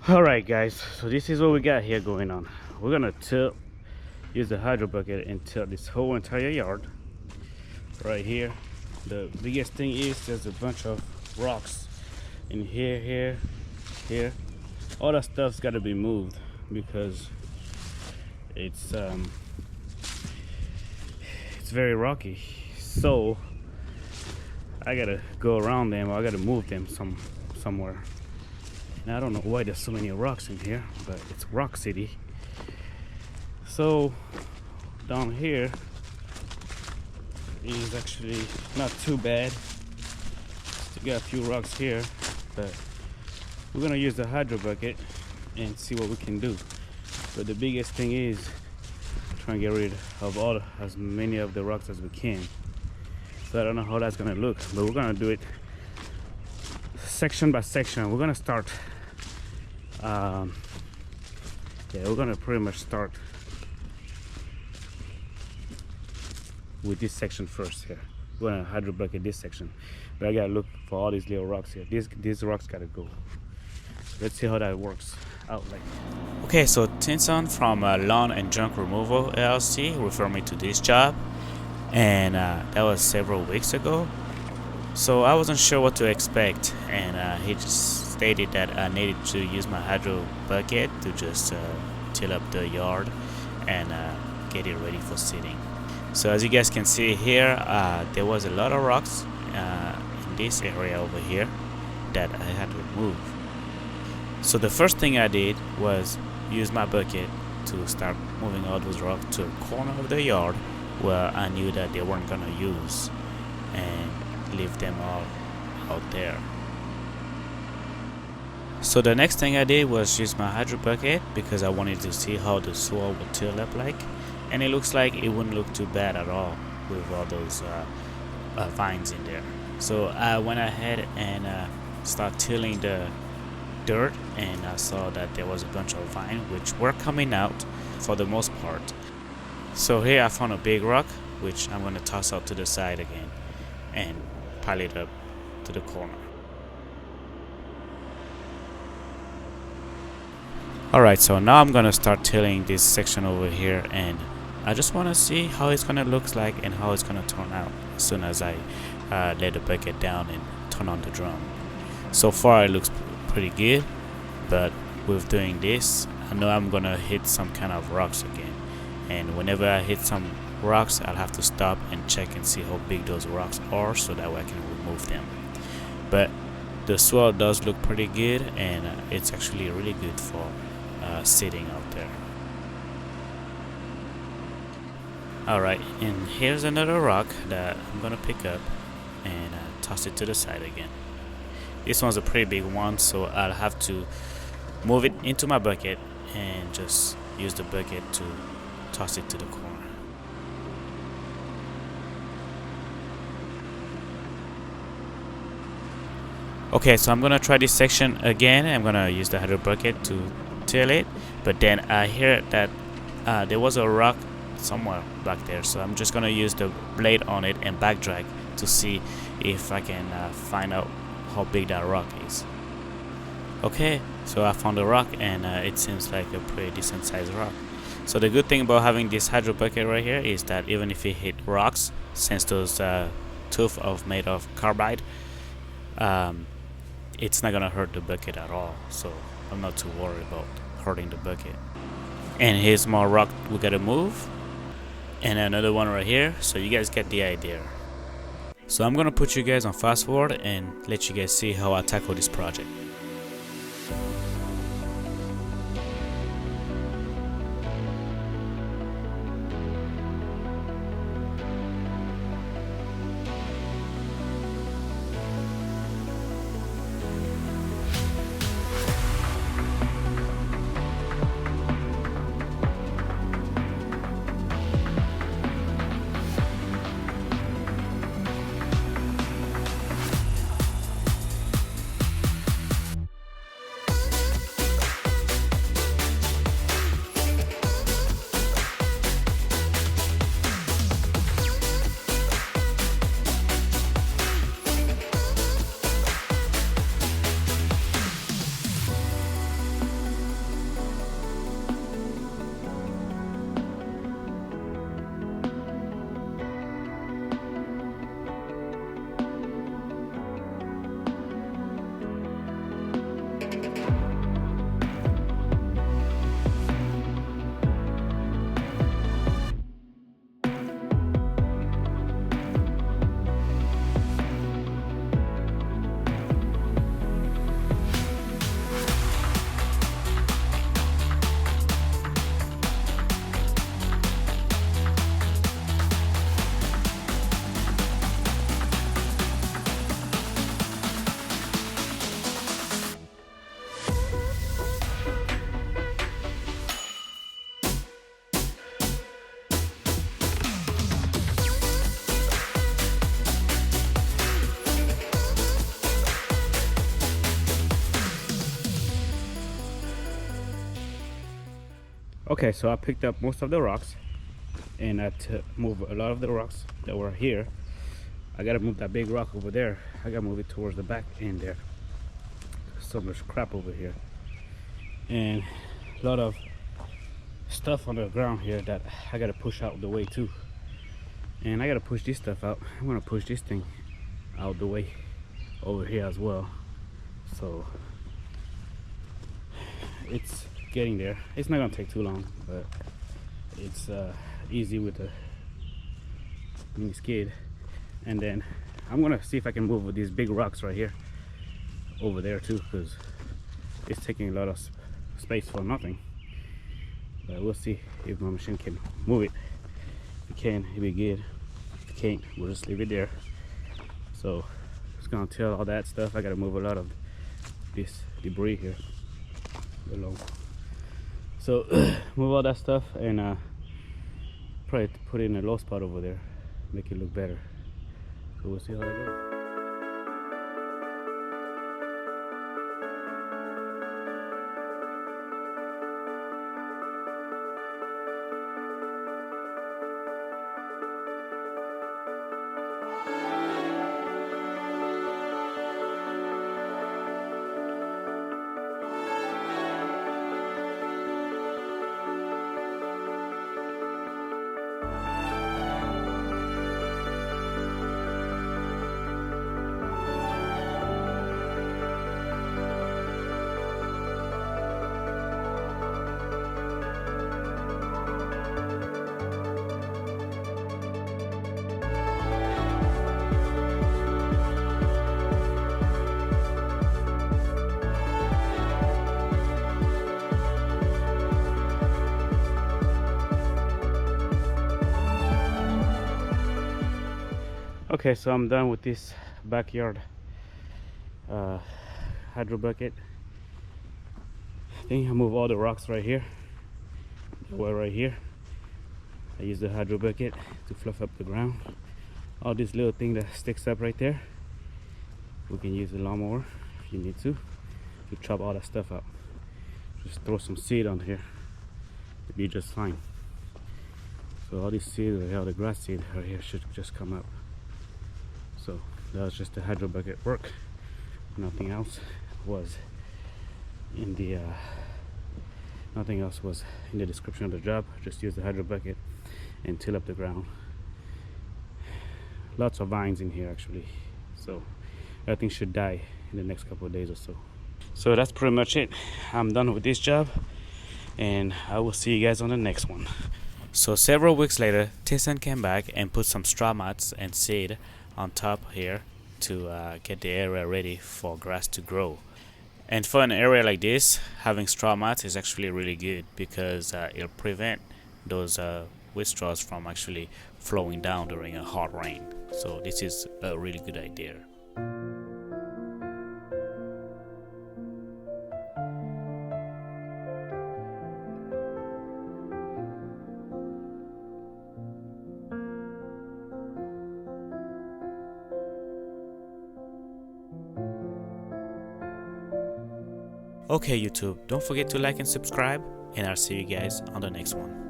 Alright guys, so this is what we got here going on. We're gonna use the hydro bucket and tilt this whole entire yard right here. The biggest thing is there's a bunch of rocks in here. All that stuff's got to be moved because it's very rocky. So I gotta go around them, or I gotta move them somewhere. And I don't know why there's so many rocks in here, but it's Rock City. So down here is actually not too bad. Still got a few rocks here, but we're gonna use the hydro bucket and see what we can do. But the biggest thing is trying to get rid of as many of the rocks as we can. So I don't know how that's gonna look, but we're gonna do it section by section. We're gonna start we're gonna pretty much start with this section first here. We're gonna hydro bucket this section, but I gotta look for all these little rocks here. These rocks gotta go. So let's see how that works out like. Okay, so Tinson from Lawn and Junk Removal LLC referred me to this job, and that was several weeks ago. So I wasn't sure what to expect, and he just stated that I needed to use my hydro bucket to just till up the yard and get it ready for seeding. So as you guys can see here, there was a lot of rocks in this area over here that I had to remove. So the first thing I did was use my bucket to start moving all those rocks to a corner of the yard where I knew that they weren't gonna use, and leave them all out there. So the next thing I did was use my hydro bucket because I wanted to see how the soil would till up like, and it looks like it wouldn't look too bad at all with all those vines in there. So I went ahead and started tilling the dirt, and I saw that there was a bunch of vines which were coming out for the most part. So here I found a big rock which I'm going to toss out to the side again and pile it up to the corner. Alright, so now I'm gonna start tilling this section over here, and I just want to see how it's gonna look like and how it's gonna turn out as soon as I lay the bucket down and turn on the drum. So far it looks pretty good, but with doing this I know I'm gonna hit some kind of rocks again, and whenever I hit some rocks I'll have to stop and check and see how big those rocks are so that way I can remove them. But the soil does look pretty good, and it's actually really good for sitting out there. Alright, and here's another rock that I'm gonna pick up and toss it to the side again. This one's a pretty big one, so I'll have to move it into my bucket and just use the bucket to toss it to the corner. Okay, so I'm gonna try this section again. I'm gonna use the hydro bucket to till it, but then I hear that there was a rock somewhere back there, so I'm just gonna use the blade on it and back drag to see if I can find out how big that rock is. Okay, so I found a rock, and it seems like a pretty decent sized rock. So the good thing about having this hydro bucket right here is that even if it hit rocks, since those tooth are made of carbide, it's not gonna hurt the bucket at all, so I'm not too worried about hurting the bucket. And here's more rock we gotta move, and another one right here, so you guys get the idea. So I'm gonna put you guys on fast forward and let you guys see how I tackle this project. Okay, so I picked up most of the rocks, and I had to move a lot of the rocks that were here. I gotta move that big rock over there. I gotta move it towards the back end there. So much crap over here, and a lot of stuff on the ground here that I gotta push out the way too. And I gotta push this stuff out. I'm gonna push this thing out the way over here as well. So it's getting there. It's not gonna take too long, but it's easy with the mini skid. And then I'm gonna see if I can move these big rocks right here over there too, because it's taking a lot of space for nothing. But we'll see if my machine can move it. If it can, it'll be good. If it can't, we'll just leave it there. So it's gonna tell all that stuff. I gotta move a lot of this debris here below. So move all that stuff and probably put it in a low spot over there, make it look better. So we'll see how that goes. Okay, so I'm done with this backyard hydro bucket. I think I move all the rocks right here. They were right here. I use the hydro bucket to fluff up the ground. All this little thing that sticks up right there, we can use the lawnmower if you need to chop all that stuff out. Just throw some seed on here, it'll be just fine. So all these seeds, all the grass seed right here should just come up. So that was just the hydro bucket work. Nothing else was in the description of the job. Just use the hydro bucket and till up the ground. Lots of vines in here actually, so everything should die in the next couple of days or so. So that's pretty much it. I'm done with this job, and I will see you guys on the next one. So several weeks later, Tyson came back and put some straw mats and seed on top here to get the area ready for grass to grow. And for an area like this, having straw mats is actually really good because it'll prevent those wheat straws from actually flowing down during a hard rain. So this is a really good idea. Okay YouTube, don't forget to like and subscribe, and I'll see you guys on the next one.